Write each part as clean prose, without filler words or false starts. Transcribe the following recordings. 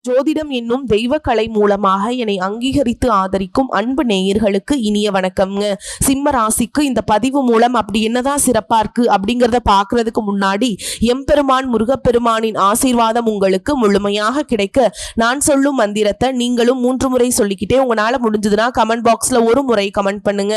ஜோதிடம் என்னும் தெய்வக்கலை மூலமாக என்னை அங்கீகரித்து ஆதரிக்கும் அன்பு நேயர்களுக்கு இனிய வணக்கம்ங்க. சிம்ம ராசிக்கு இந்த பதிவு மூலம் அப்படி என்னதான் சிறப்பா இருக்கு அப்படிங்கிறத பாக்குறதுக்கு முன்னாடி எம்பெருமான் முருகப்பெருமானின் ஆசீர்வாதம் உங்களுக்கு முழுமையாக கிடைக்க நான் சொல்லும் மந்திரத்தை நீங்களும் 3 முறை சொல்லிக்கிட்டே உங்களால முடிஞ்சதுன்னா கமெண்ட் பாக்ஸ்ல ஒரு முறை கமெண்ட் பண்ணுங்க.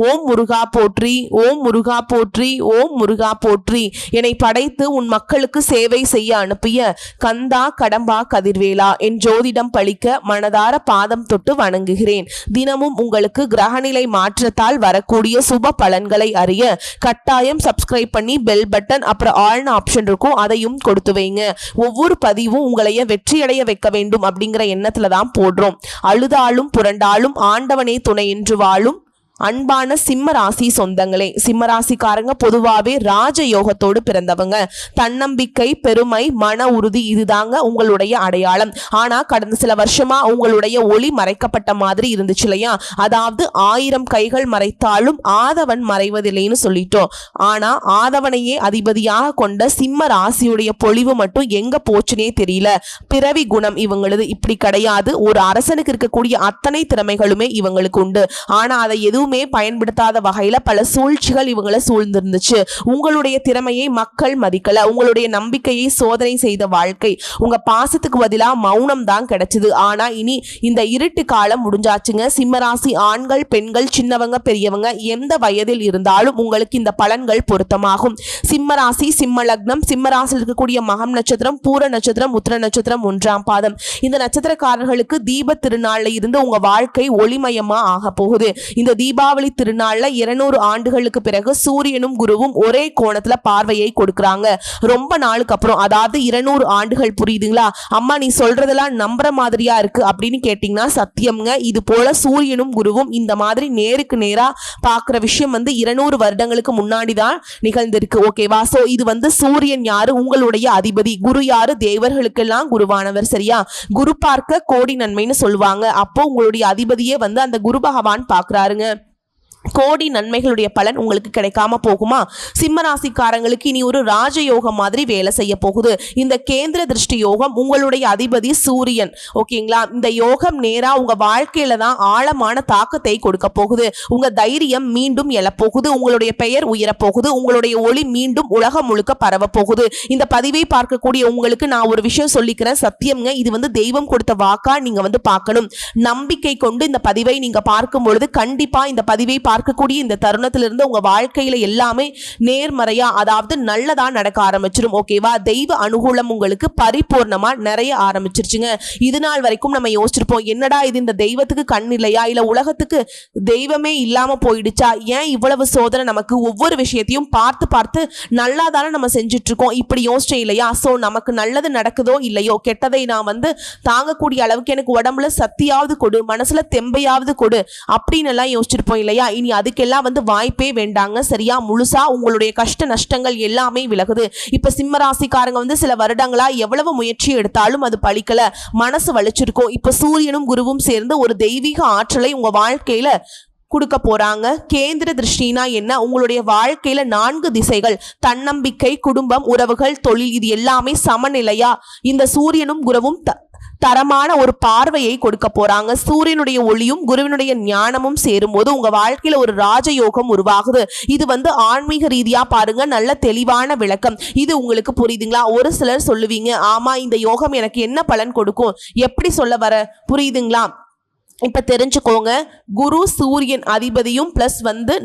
ஓம் முருகா போற்றி, ஓம் முருகா போற்றி, ஓம் முருகா போற்றி. என்னை படைத்து உன் மக்களுக்கு சேவை செய்ய அனுப்பிய கந்தா கடம்பா கதிர்வேலா என் ஜோதிடம் பழிக்க மனதார பாதம் தொட்டு வணங்குகிறேன். தினமும் உங்களுக்கு கிரகநிலை மாற்றத்தால் வரக்கூடிய சுப பலன்களை அறிய கட்டாயம் சப்ஸ்கிரைப் பண்ணி பெல் பட்டன் அப்புறம் ஆல்னு ஆப்ஷன் இருக்கும், அதையும் கொடுத்து வைங்க. ஒவ்வொரு பதிவும் உங்களைய வெற்றியடைய வைக்க வேண்டும் அப்படிங்கிற எண்ணத்துல தான் போடுறோம். அழுதாலும் புரண்டாலும் ஆண்டவனே துணை என்று வாழும் அன்பான சிம்ம ராசி சொந்தங்களே, சிம்ம ராசிக்காரங்க பொதுவாகவே ராஜ யோகத்தோடு பிறந்தவங்க. தன்னம்பிக்கை, பெருமை, மன உறுதி இதுதாங்க உங்களுடைய அடையாளம். ஆனா கடந்த சில வருஷமா உங்களுடைய ஒளி மறைக்கப்பட்ட மாதிரி இருந்துச்சு இல்லையா? அதாவது 1000 கைகள் மறைத்தாலும் ஆதவன் மறைவதில்லைன்னு சொல்லிட்டோம். ஆனா ஆதவனையே அதிபதியாக கொண்ட சிம்ம ராசியுடைய பொலிவு மட்டும் எங்க போச்சுனே தெரியல. பிறவி குணம் இவங்களது இப்படி கிடையாது. ஒரு அரசனுக்கு இருக்கக்கூடிய அத்தனை திறமைகளுமே இவங்களுக்கு உண்டு. ஆனா அதை எதுவுமே பயன்படுத்தாத வகையில பல சூழ்ச்சிகள் இவங்களை சூழ்ந்திருந்துச்சு. உங்களுடைய திறமையை மக்கள் மதிக்கல. உங்களுடைய நம்பிக்கையை சோதனை செய்த வாழ்க்கை. உங்க பாசத்துக்கு பதிலா மௌனம் தான் கிடைச்சது. ஆனா இனி இந்த இருட்டு காலம் முடிஞ்சாச்சுங்க. சிம்மராசி ஆண்கள், பெண்கள், சின்னவங்க, பெரியவங்க எந்த வயதில் இருந்தாலும் உங்களுக்கு இந்த பலன்கள் பொருத்தமாகும். சிம்மராசி, சிம்ம லக்னம், சிம்மராசியில் இருக்கக்கூடிய மகம் நட்சத்திரம், பூர நட்சத்திரம், உத்திர நட்சத்திரம் 1ஆம் பாதம். இந்த நட்சத்திரக்காரர்களுக்கு தீப திருநாள்ல இருந்து உங்க வாழ்க்கை ஒளிமயமா ஆக போகுது. இந்த தீபாவளி திருநாள்ல 200 ஆண்டுகளுக்கு பிறகு சூரியனும் குருவும் ஒரே கோணத்துல பார்வையை கொடுக்கறாங்க. ரொம்ப நாளுக்கு அப்புறம், அதாவது 200 ஆண்டுகள். புரியுதுங்களா? அம்மா நீ சொல்றதெல்லாம் நம்புற மாதிரியா இருக்கு அப்படின்னு கேட்டீங்கன்னா சத்தியம்ங்க. இது போல சூரியனும் குருவும் இந்த மாதிரி நேருக்கு நேரா பாக்குற விஷயம் 200 வருடங்களுக்கு முன்னாடி தான் நிகழ்ந்திருக்கு. ஓகேவா? சோ இது சூரியன் யாரு? உங்களுடைய அதிபதி. குரு யாரு? தேவர்களுக்கெல்லாம் குருவானவர். சரியா? குரு பார்க்க கோடி நன்மைன்னு சொல்லுவாங்க. அப்போ உங்களுடைய அதிபதியே அந்த குரு பகவான் பாக்குறாருங்க. கோடி நன்மைகளுடைய பலன் உங்களுக்கு கிடைக்காம போகுமா? சிம்ம ராசிக்காரங்களுக்கு இனி ஒரு ராஜயோகம் மாதிரி வேலை செய்ய போகுது. இந்த கேந்திர திருஷ்டி யோகம் உங்களுடைய அதிபதி சூரியன். ஓகேங்களா? இந்த யோகம் நேரா உங்க வாழ்க்கையில தான் ஆழமான தாக்கத்தை கொடுக்க போகுது. உங்க தைரியம் மீண்டும் எழப்போகுது. உங்களுடைய பெயர் உயரப்போகுது. உங்களுடைய ஒளி மீண்டும் உலகம் முழுக்க பரவ போகுது. இந்த பதிவை பார்க்கக்கூடிய உங்களுக்கு நான் ஒரு விஷயம் சொல்லிக்கிறேன். சத்தியம்ங்க. இது தெய்வம் கொடுத்த வாக்கா நீங்க பார்க்கணும். நம்பிக்கை கொண்டு இந்த பதிவை நீங்க பார்க்கும் பொழுது கண்டிப்பா இந்த பதிவை பார்க்கக்கூடிய இந்த தருணத்திலிருந்து உங்க வாழ்க்கையில எல்லாமே நேர்மறையா, அதாவது நல்லதா நடக்க ஆரம்பிச்சிடும். ஓகேவா? தெய்வ அனுகூலம் உங்களுக்கு பரிபூர்ணமா நிறைய ஆரம்பிச்சிருச்சுங்க. இது நாள் வரைக்கும் நம்ம யோசிச்சிருப்போம், என்னடா இது, இந்த தெய்வத்துக்கு கண் இல்லையா, இல்ல உலகத்துக்கு தெய்வமே இல்லாம போயிடுச்சா, ஏன் இவ்வளவு சோதனை நமக்கு, ஒவ்வொரு விஷயத்தையும் பார்த்து பார்த்து நல்லாதானே நம்ம செஞ்சுட்டு இருக்கோம், இப்படி யோசிச்சேன் இல்லையா? சோ நமக்கு நல்லது நடக்குதோ இல்லையோ, கெட்டதை நான் தாங்கக்கூடிய அளவுக்கு எனக்கு உடம்புல சக்தியாவது கொடு, மனசுல தெம்பையாவது கொடு அப்படின்னு எல்லாம் யோசிச்சிருப்போம் இல்லையா? இனி அதுக்கெல்லாம் வாய்ப்பே வேண்டாங்க. சரியா? முழுசா உங்களுடைய கஷ்ட நஷ்டங்கள் எல்லாமே விலகுது. இப்ப சிம்ம ராசிக்காரங்க சில வருடங்களா எவ்வளவு முயற்சி எடுத்தாலும் அது பலிக்கல, மனசு வலிச்சிருக்கும். இப்ப சூரியனும் குருவும் சேர்ந்து ஒரு தெய்வீக ஆற்றலை உங்க வாழ்க்கையில கொடுக்க போறாங்க. கேந்திர திருஷ்டினா என்ன? உங்களுடைய வாழ்க்கையில 4 திசைகள், தன்னம்பிக்கை, குடும்பம், உறவுகள், தொழில், இது எல்லாமே சமநிலையா இந்த சூரியனும் குருவும் தரமான ஒரு பார்வையை கொடுக்க போறாங்க. சூரியனுடைய ஒளியும் குருவினுடைய ஞானமும் சேரும்போது உங்க வாழ்க்கையில ஒரு ராஜயோகம் உருவாகுது. இது ஆன்மீக ரீதியா பாருங்க, நல்ல தெளிவான விளக்கம். இது உங்களுக்கு புரியுதுங்களா? ஒரு சிலர் சொல்லுவீங்க, ஆமா இந்த யோகம் எனக்கு என்ன பலன் கொடுக்கும், எப்படி சொல்ல வர, புரியுதுங்களா? இப்ப தெரிஞ்சுக்கோங்க, குரு சூரியன் அதிபதியும் பிளஸ்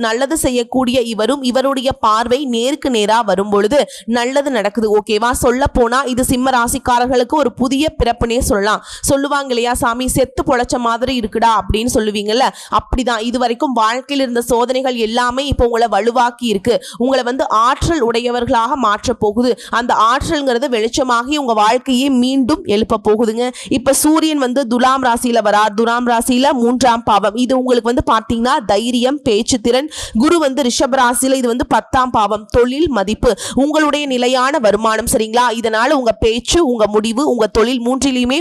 நல்லது செய்யக்கூடிய இவரும், இவருடைய பார்வை நேருக்கு நேரா வரும் பொழுது நல்லது நடக்குது. ஓகேவா? சொல்ல போனா இது சிம்ம ராசிக்காரர்களுக்கு ஒரு புதிய பிறப்புனே சொல்லலாம். சொல்லுவாங்க இல்லையா, சாமி செத்து பொழைச்ச மாதிரி இருக்குடா அப்படின்னு சொல்லுவீங்கல்ல, அப்படிதான் இது வரைக்கும் வாழ்க்கையில் இருந்த சோதனைகள் எல்லாமே இப்போ உங்களை வலுவாக்கி இருக்கு. உங்களை ஆற்றல் உடையவர்களாக மாற்ற போகுது. அந்த ஆற்றல்ங்கிறது வெளிச்சமாகி உங்க வாழ்க்கையை மீண்டும் எழுப்ப போகுதுங்க. இப்ப சூரியன் துலாம் ராசியில வரார். துலாம் ராசியில 3ஆம் பாவம். இது உங்களுக்கு பாத்தீங்கன்னா தைரியம், பேச்சு திறன். குரு ரிஷப ராசியில இது 10ஆம் பாவம், தொழில், மதிப்பு, உங்களுடைய நிலையான வருமானம். சரிங்களா? இதனால உங்க பேச்சு, உங்க முடிவு, உங்க தொழில் மூன்றிலுமே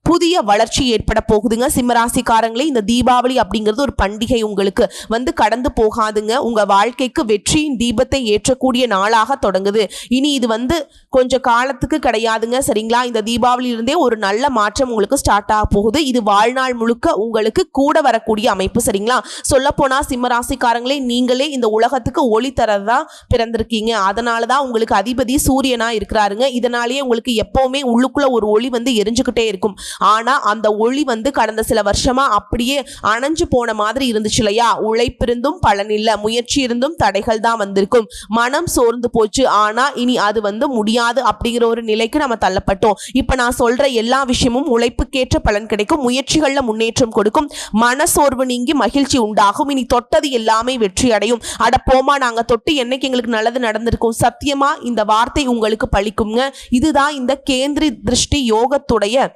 புதிய வளர்ச்சி ஏற்பட போகுதுங்க. சிம்மராசிக்காரங்களே, இந்த தீபாவளி அப்படிங்கிறது ஒரு பண்டிகை உங்களுக்கு வந்து கடந்து போகாதுங்க. உங்க வாழ்க்கைக்கு வெற்றியின் தீபத்தை ஏற்றக்கூடிய நாளாக தொடங்குது. இனி இது வந்து கொஞ்சம் காலத்துக்கு கிடையாதுங்க. சரிங்களா? இந்த தீபாவளி இருந்தே ஒரு நல்ல மாற்றம் உங்களுக்கு ஸ்டார்ட் ஆக போகுது. இது வாழ்நாள் முழுக்க உங்களுக்கு கூட வரக்கூடிய அமைப்பு. சரிங்களா? சொல்ல போனா சிம்மராசிக்காரங்களே, நீங்களே இந்த உலகத்துக்கு ஒளி தரதா பிறந்திருக்கீங்க. அதனாலதான் உங்களுக்கு அதிபதி சூரியனா இருக்கிறாருங்க. இதனாலேயே உங்களுக்கு எப்பவுமே உள்ளுக்குள்ள ஒரு ஒளி வந்து எரிஞ்சுக்கிட்டே இருக்கும். ஆனா அந்த ஒளி வந்து கடந்த சில வருஷமா அப்படியே அணைஞ்சு போன மாதிரி இருந்துச்சு இல்லையா? உழைப்பிருந்தும் பலன் இல்ல, முயற்சி இருந்தும் தடைகள் தான் வந்திருக்கும், மனம் சோர்ந்து போச்சு. ஆனா இனி அது வந்து முடியாது அப்படிங்கிற ஒரு நிலைக்கு நம்ம தள்ளப்பட்டோம். இப்ப நான் சொல்ற எல்லா விஷயமும் உழைப்புக்கேற்ற பலன் கிடைக்கும், முயற்சிகள்ல முன்னேற்றம் கொடுக்கும், மனசோர்வு நீங்கி மகிழ்ச்சி உண்டாகும். இனி தொட்டது எல்லாமே வெற்றி அடையும். அட போமா, நாங்க தொட்டு என்னைக்கு எங்களுக்கு நல்லது நடந்திருக்கும்? சத்தியமா இந்த வார்த்தை உங்களுக்கு பலிக்குங்க. இதுதான் இந்த கேந்திரி திருஷ்டி யோகத்துடைய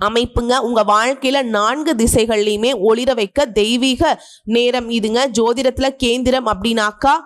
அமைப்புங்க. உங்க வாழ்க்கையில 4 திசைகள்லையுமே ஒளிர வைக்க தெய்வீக நேரம் இதுங்க. ஜோதிடத்துல கேந்திரம் அப்படின்னாக்கா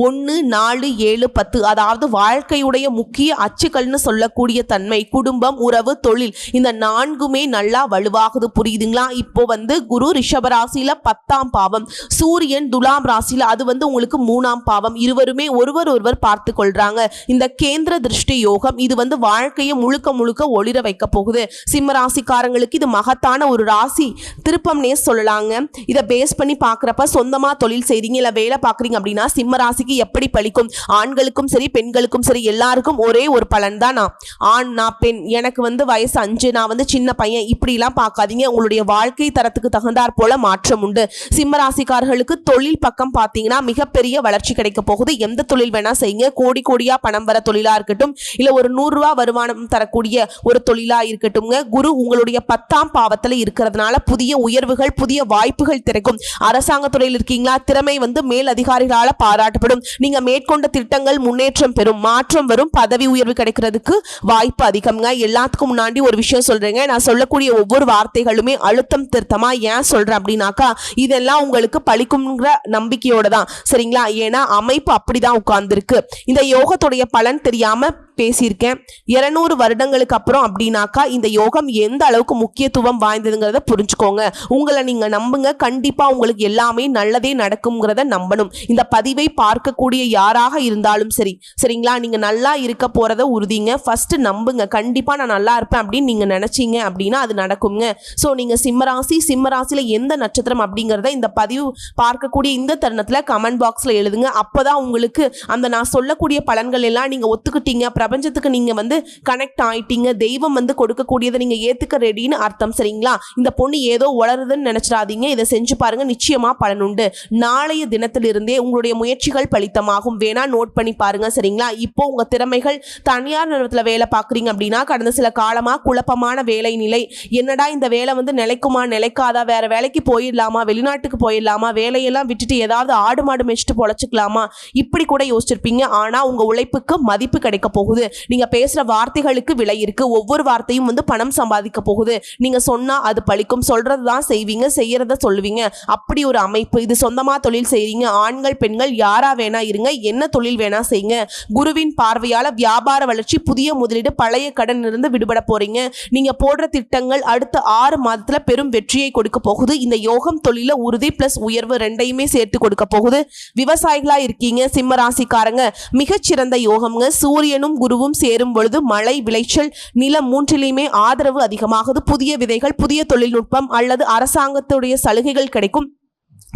1, 4, 7, 10, அதாவது வாழ்க்கையுடைய முக்கிய அச்சுக்கள்னு சொல்லக்கூடிய தன்மை, குடும்பம், உறவு, தொழில், இந்த 4மே நல்லா வலுவாகுது. புரியுதுங்களா? இப்போ வந்து குரு ரிஷபராசியில 10ஆம் பாவம், சூரியன் துலாம் ராசியில அது வந்து உங்களுக்கு 3ஆம் பாவம். இருவருமே ஒருவர் பார்த்து கொள்றாங்க. இந்த கேந்திர திருஷ்டி யோகம் இது வந்து வாழ்க்கையை முழுக்க முழுக்க ஒளிர வைக்க போகுது. சிம்ம ராசிக்காரங்களுக்கு இது மகத்தான ஒரு ராசி திருப்பம்னே சொல்லலாங்க. இதை பேஸ் பண்ணி பார்க்குறப்ப சொந்தமா தொழில் செய்றீங்க இல்லை வேலை பார்க்குறீங்க அப்படின்னா சிம்ம ராசி எப்படி பலிக்கும்? ஆண்களுக்கும் சரி பெண்களுக்கும் சரி எல்லாருக்கும் ஒரே ஒரு பலன் தான். நான் ஆண், நான் பெண், எனக்கு வந்து வயசு 5, நான் வந்து சின்ன பையன், இப்படிலாம் பார்க்காதீங்க. உங்களுடைய வாழ்க்கை தரத்துக்கு தகுந்தாற் போல மாற்றம் உண்டு. சிம்ம ராசிக்காரர்களுக்கு தொழில் பக்கம் பார்த்தீங்கன்னா மிகப்பெரிய வளர்ச்சி கிடைக்க போகுது. எந்த தொழில் வேணா செய்யுங்க. கோடி கோடியா பணம் வர தொழிலா இருக்கட்டும், இல்ல ஒரு 100 ரூபா வருமானம் தரக்கூடிய ஒரு தொழிலா இருக்கட்டும்ங்க. குரு உங்களுடைய 10ஆம் பாவத்துல இருக்கிறதுனால புதிய உயர்வுகள், புதிய வாய்ப்புகள் திறக்கும். அரசாங்க துறையில் இருக்கீங்களா, திறமை வந்து மேல் அதிகாரிகளால பாராட்டப்படும். நீங்க மேற்கொண்ட திட்டங்கள் முன்னேற்றம் பெறும், மாற்றம் வரும், பதவி உயர்வு கிடைக்கிறதுக்கு வாய்ப்பு அதிகம்ங்க. எல்லாத்துக்கும் முன்னாடி ஒரு விஷயம் சொல்றேங்க. நான் சொல்லக்கூடிய ஒவ்வொரு வார்த்தைகளுமே அழுத்தம் திருத்தமா ஏன் சொல்றேன் அப்படின்னாக்கா, இதெல்லாம் உங்களுக்கு பலிக்கும்ங்கிற நம்பிக்கையோட தான். சரிங்களா? ஏன்னா அமைப்பு அப்படிதான் உட்கார்ந்துருக்கு. இந்த யோகத்துடைய பலன் தெரியாம பேசியிருக்கேன். 200 வருடங்களுக்கு அப்புறம் அப்படின்னாக்கா இந்த யோகம் எந்த அளவுக்கு முக்கியத்துவம் வாய்ந்ததுங்கிறத புரிஞ்சுக்கோங்க. உங்களை நீங்க நம்புங்க, கண்டிப்பா உங்களுக்கு எல்லாமே நல்லதே நடக்கும்ங்கிறத நம்பணும். இந்த பதிவை பார்க்கக்கூடிய யாராக இருந்தாலும் சரி, சரிங்களா, நீங்க நல்லா இருக்க போறத உறுதிங்க. ஃபர்ஸ்ட் நம்புங்க. கண்டிப்பா நான் நல்லா இருப்பேன் அப்படின்னு நீங்க நினைச்சீங்க அப்படின்னா அது நடக்குங்க. ஸோ நீங்க சிம்மராசியில எந்த நட்சத்திரம் அப்படிங்கிறத இந்த பதிவு பார்க்கக்கூடிய இந்த தருணத்துல கமெண்ட் பாக்ஸ்ல எழுதுங்க. அப்பதான் உங்களுக்கு அந்த நான் சொல்லக்கூடிய பலன்கள் எல்லாம் நீங்க ஒத்துக்கிட்டீங்க, பிரபஞ்சத்துக்கு நீங்க வந்து கனெக்ட் ஆயிட்டீங்க, தெய்வம் வந்து கொடுக்கக்கூடியதை நீங்க ஏத்துக்க ரெடின்னு அர்த்தம். சரிங்களா? இந்த பொண்ணு ஏதோ வளருதுன்னு நினைச்சிடாதீங்க. இதை செஞ்சு பாருங்க, நிச்சயமா பலன் உண்டு. நாளைய தினத்திலிருந்தே உங்களுடைய முயற்சிகள் பலித்தமாகும். வேணா நோட் பண்ணி பாருங்க. சரிங்களா? இப்போ உங்க திறமைகள், தனியார் நிறுவனத்துல வேலை பார்க்குறீங்க அப்படின்னா கடந்த சில காலமா குழப்பமான வேலை நிலை, என்னடா இந்த வேலை வந்து நிலைக்குமா நிலைக்காதா, வேற வேலைக்கு போயிடலாமா, வெளிநாட்டுக்கு போயிடலாமா, வேலையெல்லாம் விட்டுட்டு ஏதாவது ஆடு மாடு மேய்ச்சிட்டு பொழைச்சிக்கலாமா, இப்படி கூட யோசிச்சிருப்பீங்க. ஆனா உங்க உழைப்புக்கு மதிப்பு கிடைக்க போகுது. நீங்க பேசுற வார்த்தைகளுக்கு விலை இருக்கு. ஒவ்வொரு வார்த்தையும் வந்து பணம் சம்பாதிக்க போகுது. நீங்க சொன்னா அது பலிக்கும். சொல்றதுதான் செய்வீங்க, செய்யறத சொல்லுவீங்க. அப்படி ஒரு அமைப்பு இது. சொந்தமா தொழில் செய்றீங்க, ஆண்கள் பெண்கள் யாரா வேணா இருங்க, என்ன தொழில் வேணா செய்யுங்க. குருவின் பார்வையால வியாபார வளர்ச்சி, புதிய முதலீடு, பழைய கடன் இருந்து விடுபட போறீங்க. நீங்க போடுற திட்டங்கள் அடுத்த 6 மாதத்துல பெரும் வெற்றியை கொடுக்க போகுது. இந்த யோகம் தொழில உறுதி பிளஸ் உயர்வு ரெண்டையுமே சேர்த்து கொடுக்க போகுது. விவசாயிகளா இருக்கீங்க சிம்ம ராசிக்காரங்க, மிகச்சிறந்த யோகம்ங்க. சூரியனும் குருவும் சேரும் பொழுது மழை, விளைச்சல், நிலம் மூன்றிலையுமே ஆதரவு அதிகமாகுது. புதிய விதைகள், புதிய தொழில்நுட்பம் அல்லது அரசாங்கத்துடைய சலுகைகள் கிடைக்கும்.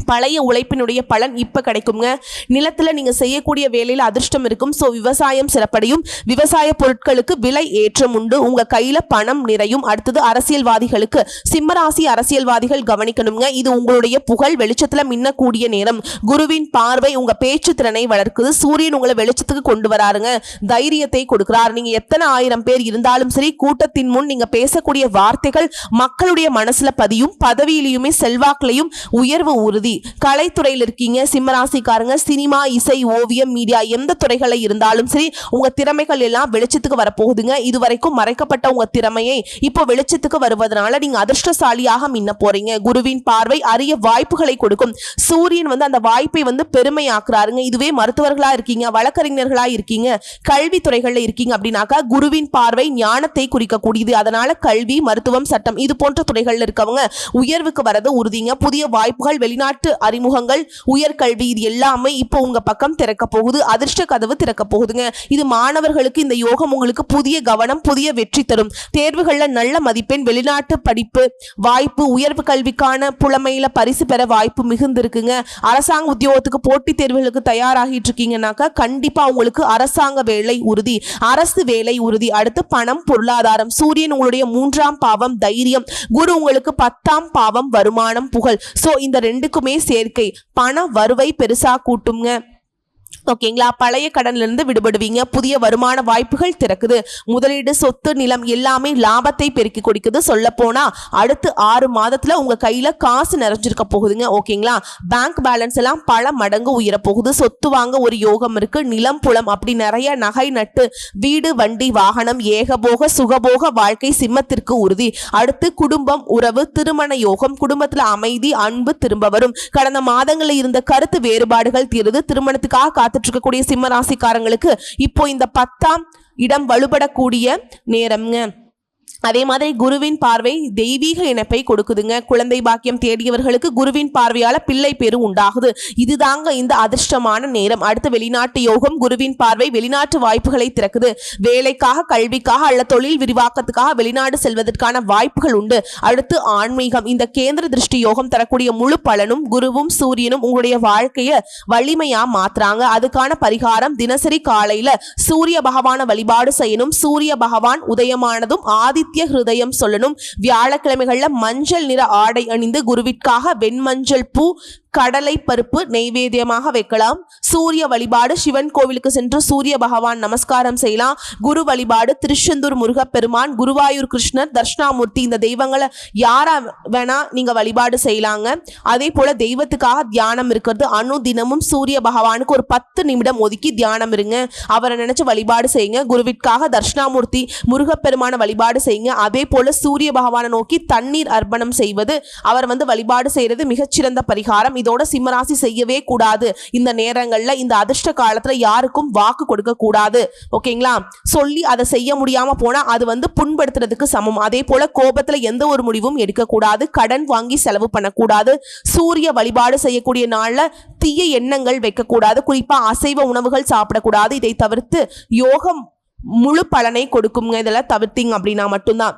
பழைய உழைப்பினுடைய பலன் இப்ப கிடைக்குங்க. நிலத்துல நீங்க செய்யக்கூடிய வேலையில அதிர்ஷ்டம் இருக்கும். சோ விவசாயம் சிறப்படையும். விவசாய பொருட்களுக்கு விலை ஏற்றம் உண்டு. உங்க கையில பணம் நிறையும். அடுத்தது அரசியல்வாதிகளுக்கு, சிம்மராசி அரசியல்வாதிகள் கவனிக்கணுங்க. இது உங்களுடைய புகழ் வெளிச்சத்துல மின்னக்கூடிய நேரம். குருவின் பார்வை உங்க பேச்சு திறனை வளர்க்குது. சூரியன் உங்களை வெளிச்சத்துக்கு கொண்டு வராருங்க, தைரியத்தை கொடுக்கிறார். நீங்க எத்தனை 1000 பேர் இருந்தாலும் சரி, கூட்டத்தின் முன் நீங்க பேசக்கூடிய வார்த்தைகள் மக்களுடைய மனசுல பதியும். பதவியிலையுமே செல்வாக்கிலையும் உயர்வு உறுதி. உறுதி. கலைத்துறையில் இருக்கீங்க சிம்மராசிக்காரங்க, சினிமா, இசை, ஓவியம், மீடியா எந்த துறைகளை இருந்தாலும் சரி உங்க திறமைகள் எல்லாம் வெளிச்சத்துக்கு வரப்போகுதுங்க. இதுவரைக்கும் மறைக்கப்பட்ட உங்க திறமையை இப்போ வெளிச்சத்துக்கு வருவதனால நீங்க அதிர்ஷ்டசாலியாக மின்ன போறீங்க. குருவின் பார்வை அரிய வாய்ப்புகளை கொடுக்கும். சூரியன் அந்த வாய்ப்பை பெருமையாக்குறாருங்க. இதுவே மருத்துவர்களா இருக்கீங்க, வழக்கறிஞர்களா இருக்கீங்க, கல்வி துறைகள்ல இருக்கீங்க அப்படின்னாக்கா குருவின் பார்வை ஞானத்தை குறிக்கக்கூடியது. அதனால கல்வி, மருத்துவம், சட்டம் இது போன்ற துறைகள்ல இருக்கவங்க உயர்வுக்கு வரது உறுதிங்க. புதிய வாய்ப்புகள், வெளிநாட்டு அறிமுகங்கள், உயர்கல்வி இது எல்லாமே இப்போ உங்க பக்கம் திறக்க போகுது. அதிர்ஷ்ட கதவு திறக்க போகுதுங்க. இது மாணவர்களுக்கு இந்த யோகம் உங்களுக்கு புதிய கவனம், புதிய வெற்றி தரும். தேர்வுகள்ல நல்ல மதிப்பெண், வெளிநாட்டு படிப்பு வாய்ப்பு, உயர்வு கல்விக்கான புலமையில பரிசு பெற வாய்ப்பு மிகுந்திருக்குங்க. அரசாங்க உத்தியோகத்துக்கு போட்டித் தேர்வுகளுக்கு தயாராகிட்டு இருக்கீங்கன்னாக்கா கண்டிப்பா உங்களுக்கு அரசாங்க வேலை உறுதி, அரசு வேலை உறுதி. அடுத்து பணம், பொருளாதாரம். சூரியன் உங்களுடைய 3ஆம் பாவம் தைரியம், குரு உங்களுக்கு 10ஆம் பாவம் வருமானம், புகழ். சோ இந்த ரெண்டுக்குமே சேர்க்கை பண வருவை பெருசா கூட்டுங்க. ஓகேங்களா? பழைய கடன்ல இருந்து விடுபடுவீங்க. புதிய வருமான வாய்ப்புகள் திறக்குது. முதலீடு, சொத்து, நிலம் எல்லாமே லாபத்தை பெருக்கி கொடுக்குது. சொல்ல போனா அடுத்து 6 மாதத்துல உங்க கையில காசு நிறைஞ்சிருக்க போகுதுங்க. ஓகேங்களா? பேங்க் பேலன்ஸ் எல்லாம் பல மடங்கு உயர போகுது. சொத்து வாங்க ஒரு யோகம் இருக்கு. நிலம், புலம் அப்படி நிறைய நகை நட்டு, வீடு, வண்டி, வாகனம், ஏகபோக சுகபோக வாழ்க்கை சிம்மத்திற்கு உறுதி. அடுத்து குடும்பம், உறவு, திருமண யோகம். குடும்பத்துல அமைதி, அன்பு திரும்ப வரும். கடந்த மாதங்களில் இருந்த கருத்து வேறுபாடுகள் தீருது. திருமணத்துக்காக காத்துட்டு இருக்கக்கூடிய சிம்ம ராசிக்காரங்களுக்கு இப்போ இந்த 10ஆம் இடம் வலுப்படக்கூடிய நேரம்ங்க. அதே மாதிரி குருவின் பார்வை தெய்வீக இணைப்பை கொடுக்குதுங்க. குழந்தை பாக்கியம் தேடியவர்களுக்கு குருவின் பார்வையால பிள்ளை பேரு உண்டாகுது. இதுதாங்க இந்த அதிர்ஷ்டமான நேரம். அடுத்து வெளிநாட்டு யோகம். குருவின் பார்வை வெளிநாட்டு வாய்ப்புகளை திறக்குது. வேலைக்காக, கல்விக்காக அல்ல தொழில் விரிவாக்கத்துக்காக வெளிநாடு செல்வதற்கான வாய்ப்புகள் உண்டு. அடுத்து ஆன்மீகம். இந்த கேந்திர திருஷ்டி யோகம் தரக்கூடிய முழு பலனும் குருவும் சூரியனும் உங்களுடைய வாழ்க்கைய வலிமையா மாத்துறாங்க. அதுக்கான பரிகாரம் தினசரி காலையில சூரிய பகவான வழிபாடு செய்யணும். சூரிய பகவான் உதயமானதும் ஆதித்ய ஹிருதயம் சொல்லணும். வியாழக்கிழமைகள்ல மஞ்சள் நிற ஆடை அணிந்து குருவிற்காக வெண்மஞ்சள் பூ, கடலை பருப்பு நெய்வேத்தியமாக வைக்கலாம். சூரிய வழிபாடு சிவன் கோவிலுக்கு சென்று சூரிய பகவான் நமஸ்காரம் செய்யலாம். குரு வழிபாடு திருச்செந்தூர் முருகப்பெருமான், குருவாயூர் கிருஷ்ணர், தர்ஷனாமூர்த்தி இந்த தெய்வங்களை யாரா வேணா நீங்க வழிபாடு செய்யலாங்க. அதே போல தெய்வத்துக்காக தியானம் இருக்கிறது. தினமும் சூரிய பகவானுக்கு ஒரு 10 நிமிடம் ஒதுக்கி தியானம் இருங்க. அவரை நினைச்சு வழிபாடு செய்யுங்க. குருவிற்காக தர்ஷனாமூர்த்தி, முருகப்பெருமான வழிபாடு செய்யுங்க. அதே போல சூரிய பகவானை நோக்கி தண்ணீர் அர்ப்பணம் செய்வது, அவர் வழிபாடு செய்யறது மிகச்சிறந்த பரிகாரம். இதோட சிம்மராசி செய்யவே கூடாது. இந்த நேரங்கள்ல இந்த அதிர்ஷ்ட காலத்துல யாருக்கும் வாக்கு கொடுக்க கூடாது. ஓகேங்களா? சொல்லி அதை செய்ய முடியாம போனா அது புண்படுத்துறதுக்கு சமம். அதே போல கோபத்துல எந்த ஒரு முடிவும் எடுக்க கூடாது. கடன் வாங்கி செலவு பண்ணக்கூடாது. சூரிய வழிபாடு செய்யக்கூடிய நாள்ல தீய எண்ணங்கள் வைக்க கூடாது. குறிப்பா அசைவ உணவுகள் சாப்பிடக்கூடாது. இதை தவிர்த்து யோகம் முழு பலனை கொடுக்குங்க. இதெல்லாம் தவிர்த்தீங்க அப்படின்னா மட்டும்தான்.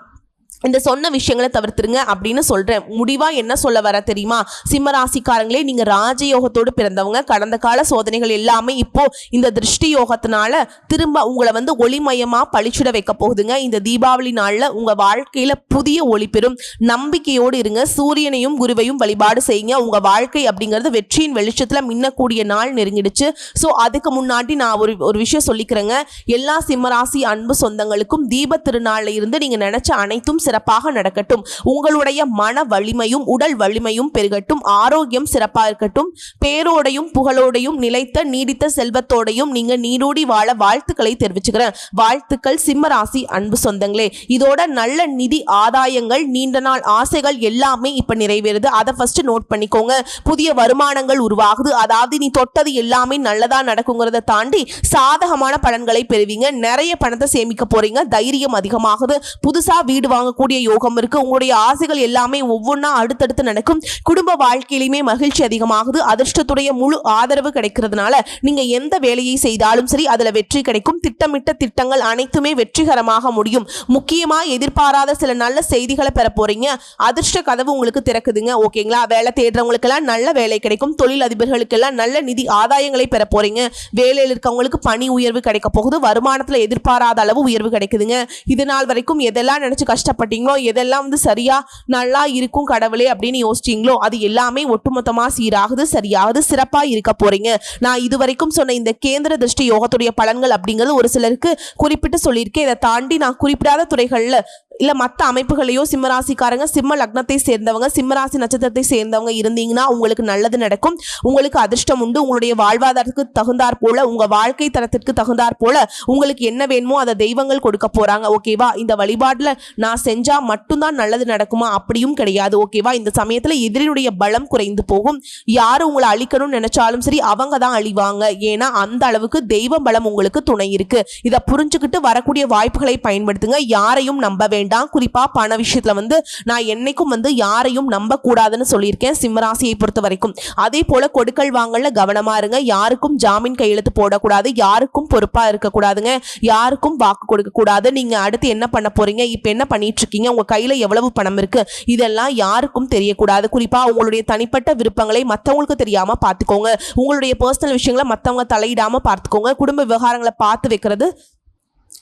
இந்த சொன்ன விஷயங்களை தவிர்த்துருங்க அப்படின்னு சொல்றேன். முடிவா என்ன சொல்ல வர தெரியுமா? சிம்மராசிக்காரங்களே, நீங்க ராஜயோகத்தோடு பிறந்தவங்க. கடந்த கால சோதனைகள் எல்லாமே இப்போ இந்த திருஷ்டி யோகத்தினால திரும்ப உங்களை ஒளிமயமா பழிச்சுட வைக்க போகுதுங்க. இந்த தீபாவளி நாள்ல உங்க வாழ்க்கையில புதிய ஒளி பெறும். நம்பிக்கையோடு இருங்க. சூரியனையும் குருவையும் வழிபாடு செய்யுங்க. உங்க வாழ்க்கை அப்படிங்கிறது வெற்றியின் வெளிச்சத்துல மின்னக்கூடிய நாள் நெருங்கிடுச்சு. ஸோ அதுக்கு முன்னாடி நான் ஒரு விஷயம் சொல்லிக்கிறேங்க. எல்லா சிம்மராசி அன்பு சொந்தங்களுக்கும் தீப திருநாள்ல இருந்து நீங்க நினைச்ச அனைத்தும் சிறப்பாக நடக்கட்டும். உங்களுடைய மன வலிமையும் உடல் வலிமையும் பெருகட்டும். ஆரோக்கியம் சிறப்பா இருக்கட்டும். பேரோடையும் புகழோடையும் நிலைத்த நீடித்த செல்வத்தோடையும் நீங்க நீடோடி வாழ வாழ்த்துக்களை தெரிவிச்சுக்கிறேன். வாழ்த்துக்கள் சிம்மராசி அன்பு சொந்தங்களே. இதோட நல்ல நிதி ஆதாயங்கள், நீண்ட நாள் ஆசைகள் எல்லாமே இப்ப நிறைவேறுது. அதை ஃபர்ஸ்ட் நோட் பண்ணிக்கோங்க. புதிய வருமானங்கள் உருவாகுது. அதாவது நீ தொட்டது எல்லாமே நல்லதா நடக்குங்கிறத தாண்டி சாதகமான பலன்களை பெறுவீங்க. நிறைய பணத்தை சேமிக்க போறீங்க. தைரியம் அதிகமாகுது. புதுசா வீடு வாங்க கூடிய யோகம் இருக்கு. உங்களுடைய ஆசைகள் எல்லாமே ஒவ்வொன்றா அடுத்தடுத்து நடக்கும். குடும்ப வாழ்க்கையிலுமே மகிழ்ச்சி அதிகமாகுது. அதிர்ஷ்டத்துடைய முழு ஆதரவு கிடைக்கிறதுனால நீங்க எந்த வேலையை செய்தாலும் சரி அதுல வெற்றி கிடைக்கும். திட்டமிட்ட திட்டங்கள் அனைத்துமே வெற்றிகரமாக முடியும். முக்கியமா எதிர்பாராத சில நல்ல செய்திகளை பெற போறீங்க. அதிர்ஷ்ட கதவு உங்களுக்கு திறக்குதுங்க. ஓகேங்களா? வேலை தேடுறவங்களுக்கு எல்லாம் நல்ல வேலை கிடைக்கும். தொழில் அதிபர்களுக்கு எல்லாம் நல்ல நிதி ஆதாயங்களை பெற போறீங்க. வேலையில் இருக்கவங்களுக்கு பணி உயர்வு கிடைக்க போகுது. வருமானத்துல எதிர்பாராத அளவு உயர்வு கிடைக்குதுங்க. இது நாள் வரைக்கும் எதெல்லாம் நினைச்சு கஷ்டப்பட்டீங்களோ, எதெல்லாம் சரியா நல்லா இருக்கும் கடவுளே அப்படின்னு யோசிச்சீங்களோ அது எல்லாமே ஒட்டுமொத்தமா சீராகுது, சரியாகுது, சிறப்பா இருக்க போறீங்க. நான் இதுவரைக்கும் சொன்ன இந்த கேந்திர திருஷ்டி யோகத்துடைய பலன்கள் அப்படிங்கிறது ஒரு சிலருக்கு குறிப்பிட்டு சொல்லியிருக்கேன். இதை தாண்டி நான் குறிப்பிடாத துறைகள்ல இல்ல மற்ற அமைப்புகளையோ சிம்மராசிக்காரங்க சிம்ம லக்னத்தை சேர்ந்தவங்க சிம்மராசி நட்சத்திரத்தை சேர்ந்தவங்க இருந்தீங்கன்னா உங்களுக்கு நல்லது நடக்கும். உங்களுக்கு அதிர்ஷ்டம் உண்டு. உங்களுடைய வாழ்வாதாரத்துக்கு தகுந்தாற் போல உங்க வாழ்க்கை தரத்திற்கு தகுந்தாற் போல உங்களுக்கு என்ன வேணுமோ அதை தெய்வங்கள் கொடுக்க போறாங்க. ஓகேவா? இந்த வழிபாடுல நான் செஞ்சா மட்டும்தான் நல்லது நடக்குமா? அப்படியும் கிடையாது. ஓகேவா? இந்த சமயத்துல எதிரியுடைய பலம் குறைந்து போகும். யாரு உங்களை அழிக்கணும்னு நினைச்சாலும் சரி அவங்க தான் அழிவாங்க. ஏன்னா அந்த அளவுக்கு தெய்வ பலம் உங்களுக்கு துணை இருக்கு. இதை புரிஞ்சுக்கிட்டு வரக்கூடிய வாய்ப்புகளை பயன்படுத்துங்க. யாரையும் நம்ப வேண்டாம். குறிப்பா பண விஷயத்துல நான் என்னைக்கும் யாரையும் நம்ப கூடாதுன்னு சொல்லியிருக்கேன் சிம்மராசியை பொறுத்த வரைக்கும். அதே போல கொடுக்கல் வாங்கல கவனமா இருங்க. யாருக்கும் ஜாமீன் கையெழுத்து போடக்கூடாது. யாருக்கும் பொறுப்பா இருக்கக்கூடாதுங்க. யாருக்கும் வாக்கு கொடுக்க கூடாது. நீங்க அடுத்து என்ன பண்ண போறீங்க, இப்ப என்ன பண்ணிட்டு இருக்கீங்க, உங்க கையில எவ்வளவு பணம் இருக்கு, இதெல்லாம் யாருக்கும் தெரியக்கூடாது. குறிப்பா உங்களுடைய தனிப்பட்ட விருப்பங்களை மற்றவங்களுக்கு தெரியாம பார்த்துக்கோங்க. உங்களுடைய பர்சனல் விஷயங்களை மற்றவங்க தலையிடாம பார்த்துக்கோங்க. குடும்ப விவகாரங்களை பார்த்து வைக்கிறது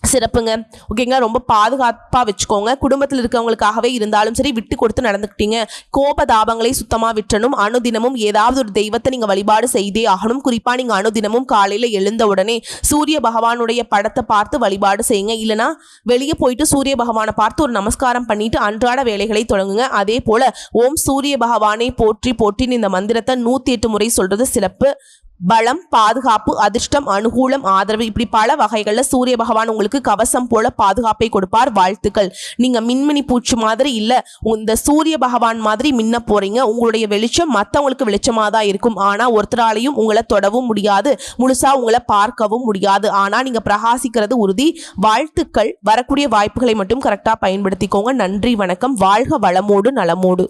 சிறப்புங்க. ஓகேங்களா? ரொம்ப பாதுகாப்பா வச்சுக்கோங்க. குடும்பத்தில் இருக்கவங்களுக்காகவே இருந்தாலும் சரி விட்டு கொடுத்து நடந்துக்கிட்டீங்க. கோப தாபங்களை சுத்தமா விட்டணும். அனுதினமும் ஏதாவது ஒரு தெய்வத்தை நீங்க வழிபாடு செய்தே ஆகணும். குறிப்பா நீங்க அனுதினமும் காலையில எழுந்த உடனே சூரிய பகவானுடைய படத்தை பார்த்து வழிபாடு செய்யுங்க. இல்லைன்னா வெளியே போயிட்டு சூரிய பகவானை பார்த்து ஒரு நமஸ்காரம் பண்ணிட்டு அன்றாட வேலைகளை தொடங்குங்க. அதே போல ஓம் சூரிய பகவானை போற்றி போற்றின்னு இந்த மந்திரத்தை 108 முறை சொல்றது சிறப்பு. பலம், பாதுகாப்பு, அதிர்ஷ்டம், அனுகூலம், ஆதரவு, இப்படி பல வகைகள்ல சூரிய பகவான் உங்களுக்கு கவசம் போல பாதுகாப்பை கொடுப்பார். வாழ்த்துக்கள். நீங்க மின்மினி பூச்சி மாதிரி இல்ல, இந்த சூரிய பகவான் மாதிரி மின்ன போறீங்க. உங்களுடைய வெளிச்சம் மற்றவங்களுக்கு வெளிச்சமா தான் இருக்கும். ஆனா ஒருத்தராலையும் உங்களை தொடவும் முடியாது, முழுசா உங்களை பார்க்கவும் முடியாது. ஆனா நீங்க பிரகாசிக்கிறது உறுதி. வாழ்த்துக்கள். வரக்கூடிய வாய்ப்புகளை மட்டும் கரெக்டா பயன்படுத்திக்கோங்க. நன்றி, வணக்கம். வாழ்க வளமோடு நலமோடு.